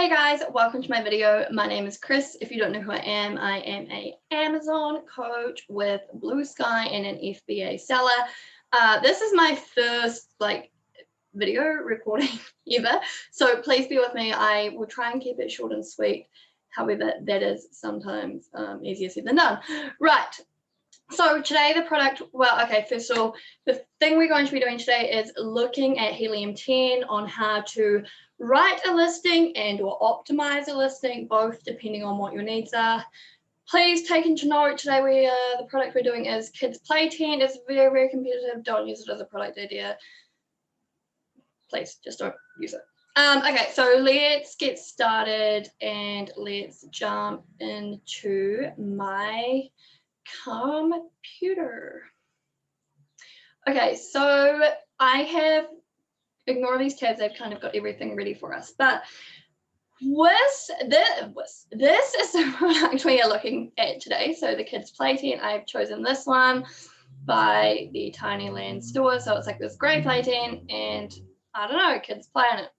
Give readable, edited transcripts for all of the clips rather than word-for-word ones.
Hey guys, welcome to my video. My name is Chris. If you don't know who I am an Amazon coach with Blue Sky and an FBA seller. This is my first video recording ever, so please be with me. I will try and keep it short and sweet. However, that is sometimes easier said than done. Right. So today the product, first of all, the thing we're going to be doing today is looking at Helium 10 on how to write a listing and or optimize a listing, both depending on what your needs are. Please take into note today the product we're doing is Kids Play Tent. It's very, very competitive. Don't use it as a product idea. Please just don't use it. Okay, so let's get started and let's jump into my computer. Okay, so I have, ignore these tabs, I've kind of got everything ready for us, but this is the product we are looking at today. So the Kids Play Tent, I've chosen this one by the Tiny Land store. So it's like this grey play tent and I don't know, kids play in it.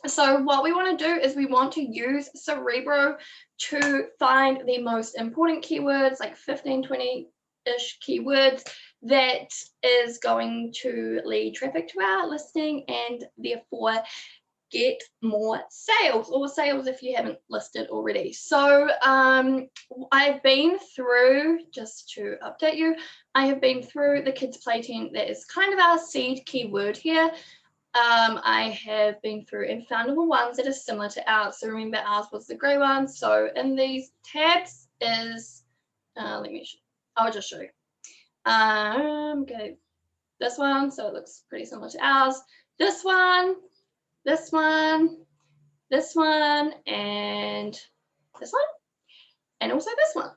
So what we want to do is we want to use Cerebro to find the most important keywords, like 15, 20-ish keywords that is going to lead traffic to our listing and therefore get more sales, or sales if you haven't listed already. So I've been through, just to update you, I have been through the Kids Play Tent. That is kind of our seed keyword here. I have been through and found all the ones that are similar to ours. So remember, ours was the grey one. So in these tabs is, I'll just show you. Okay, this one, so it looks pretty similar to ours. This one, this one, this one, and this one, and also this one.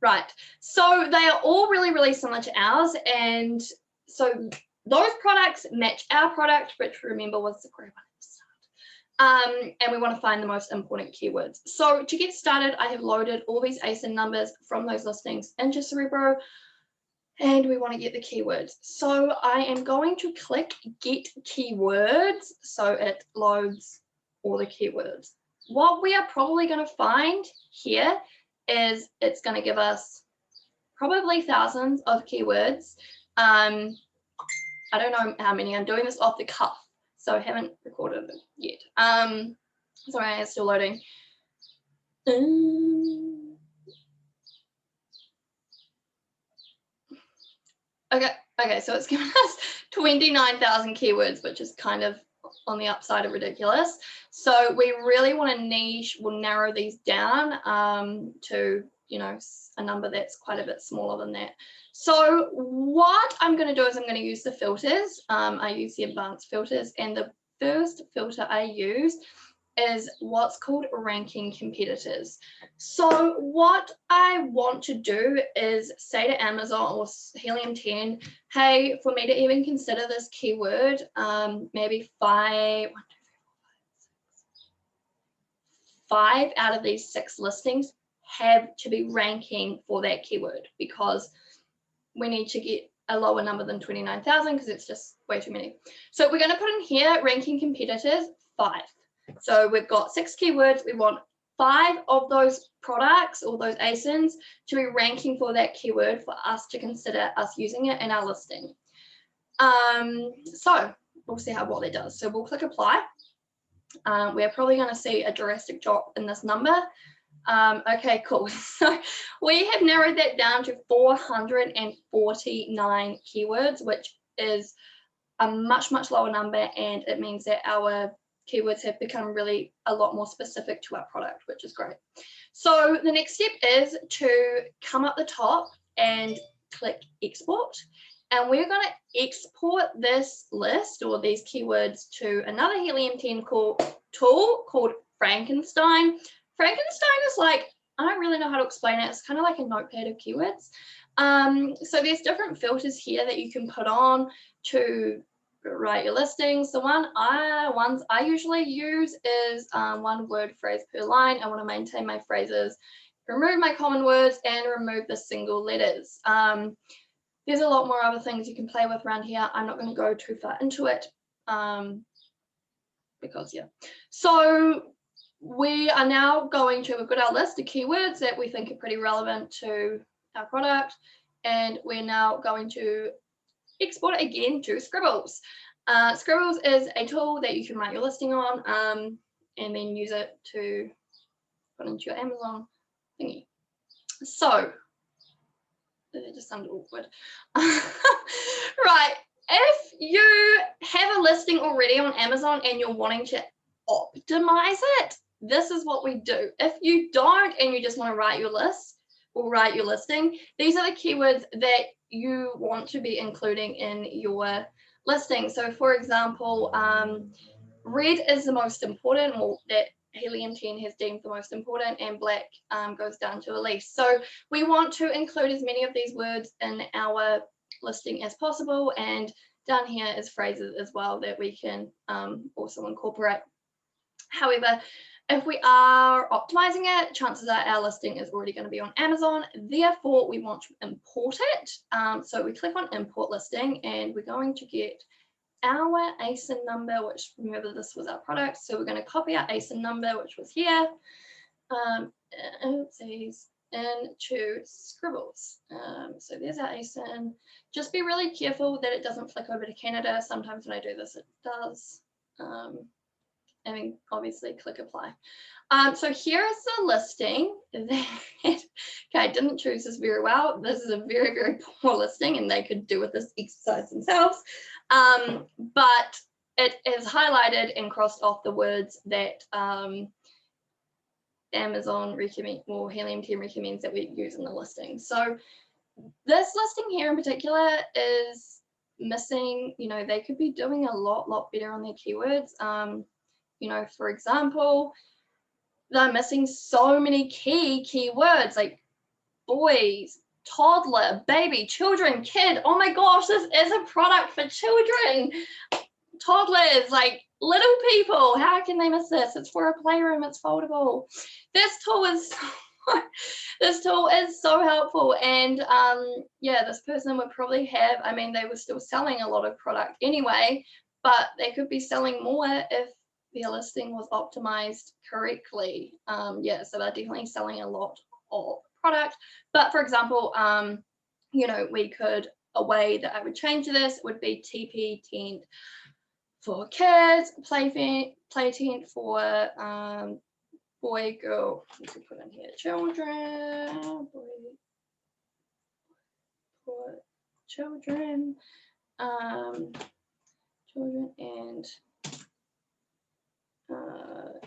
Right, so they are all really, really similar to ours, and so those products match our product, which remember was the grey one at the start. And we want to find the most important keywords. So to get started, I have loaded all these ASIN numbers from those listings into Cerebro, and we want to get the keywords. So I am going to click Get Keywords, so it loads all the keywords. What we are probably going to find here is it's going to give us probably thousands of keywords. I don't know how many. I'm doing this off the cuff, so I haven't recorded it yet. Sorry, it's still loading. Okay, so it's given us 29,000 keywords, which is kind of on the upside of ridiculous. So we really want to niche, we'll narrow these down to, you know, a number that's quite a bit smaller than that. So what I'm going to do is I'm going to use the filters. I use the advanced filters, and the first filter I use is what's called ranking competitors. So what I want to do is say to Amazon or Helium 10, hey, for me to even consider this keyword, maybe five out of these 6 listings have to be ranking for that keyword, because we need to get a lower number than 29,000 because it's just way too many. So we're going to put in here ranking competitors 5. So we've got 6 keywords. We want 5 of those products or those ASINs to be ranking for that keyword for us to consider us using it in our listing. So we'll see what that does. So we'll click apply. We're probably going to see a drastic drop in this number. Okay, cool. So we have narrowed that down to 449 keywords, which is a much, much lower number, and it means that our keywords have become really a lot more specific to our product, which is great. So the next step is to come up the top and click export, and we're going to export this list or these keywords to another Helium 10 tool called Frankenstein. Frankenstein is like, I don't really know how to explain it. It's kind of like a notepad of keywords. So there's different filters here that you can put on to write your listings. The ones I usually use is 1 word phrase per line. I want to maintain my phrases, remove my common words, and remove the single letters. There's a lot more other things you can play with around here. I'm not going to go too far into it. because yeah. So we are now going to, we've got our list of keywords that we think are pretty relevant to our product, and we're now going to export it again to Scribbles. Scribbles is a tool that you can write your listing on and then use it to put into your Amazon thingy. So, that just sounded awkward. Right, if you have a listing already on Amazon and you're wanting to optimize it, this is what we do. If you don't and you just want to write your list or write your listing, these are the keywords that you want to be including in your listing. So for example, red is the most important, or that Helium 10 has deemed the most important, and black goes down to the least. So we want to include as many of these words in our listing as possible, and down here is phrases as well that we can also incorporate. However, if we are optimizing it, chances are our listing is already going to be on Amazon. Therefore, we want to import it. So we click on import listing, and we're going to get our ASIN number, which, remember, this was our product. So we're going to copy our ASIN number, which was here, into Scribbles. So there's our ASIN. Just be really careful that it doesn't flick over to Canada. Sometimes when I do this, it does. And then obviously click apply. So here is the listing that, okay, I didn't choose this very well. This is a very, very poor listing, and they could do with this exercise themselves. But it is highlighted and crossed off the words that Amazon recommend, or Helium 10 recommends that we use in the listing. So this listing here in particular is missing, you know, they could be doing a lot better on their keywords. You know, for example, they're missing so many keywords like boys, toddler, baby, children, kid. Oh my gosh, this is a product for children. Toddlers, like little people. How can they miss this? It's for a playroom, it's foldable. This tool is so helpful, and yeah, this person would probably have, I mean, they were still selling a lot of product anyway, but they could be selling more if their listing was optimized correctly. Yeah, so they're definitely selling a lot of product. But for example, you know, we could, a way that I would change this would be TP tent for kids, play tent for boy, girl. Let's put in here children, boy, for children, children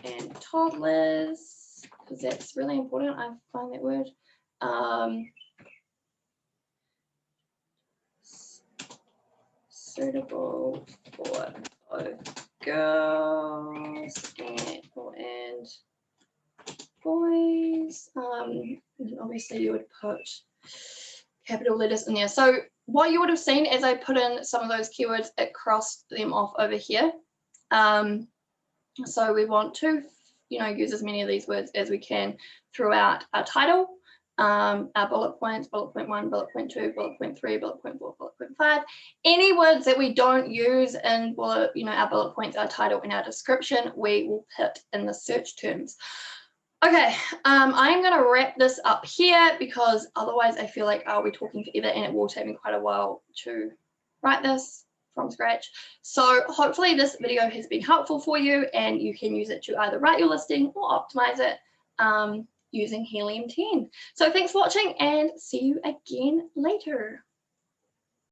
and toddlers, because that's really important. I find that word. Suitable for both girls and boys. And obviously you would put capital letters in there. So what you would have seen as I put in some of those keywords, it crossed them off over here. So we want to, you know, use as many of these words as we can throughout our title, our bullet points, bullet point 1, bullet point 2, bullet point 3, bullet point 4, bullet point 5. Any words that we don't use in bullet, you know, our bullet points, our title, and our description, we will put in the search terms. Okay, I'm going to wrap this up here because otherwise I feel like I'll be talking forever and it will take me quite a while to write this from scratch. So hopefully this video has been helpful for you and you can use it to either write your listing or optimize it using Helium 10. So thanks for watching and see you again later.